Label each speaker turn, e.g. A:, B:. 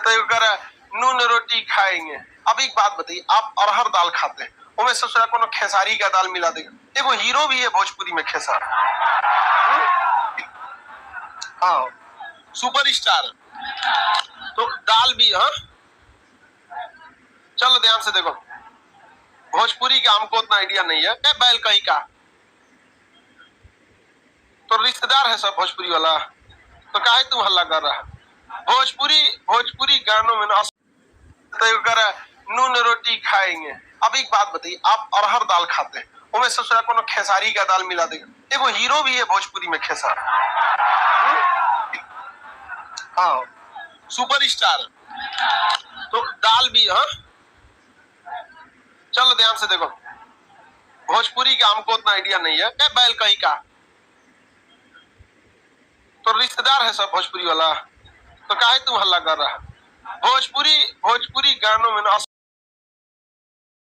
A: तो कर नून रोटी खाएंगे। अब एक बात बताइए, आप अरहर दाल खाते हैं, उनमें सबसे ज्यादा कोनो खेसारी का दाल मिला देगा। देखो हीरो भी है भोजपुरी में खेसारी, हाँ सुपरस्टार, तो दाल भी। हाँ चलो ध्यान से देखो, भोजपुरी का हमको उतना आइडिया नहीं है। बैल कहीं का तो रिश्तेदार है सब भोजपुरी वाला, तो काहे तुम हल्ला कर रहा है? भोजपुरी गानों में ना तो कर नून रोटी खाएंगे। अब एक बात बताइए, आप अरहर दाल खाते हैं, उनमें सबसे ज्यादा कोनो खेसारी का दाल मिला देगा। देखो हीरो भी है भोजपुरी में खेसारी, हाँ सुपरस्टार, तो दाल भी। हाँ चलो ध्यान से देखो, भोजपुरी का हमको उतना आइडिया नहीं है। बैल कहीं का तो रिश्तेदार है सब भोजपुरी वाला, तो काहे तुम हल्ला कर रहा है? भोजपुरी गानों में ना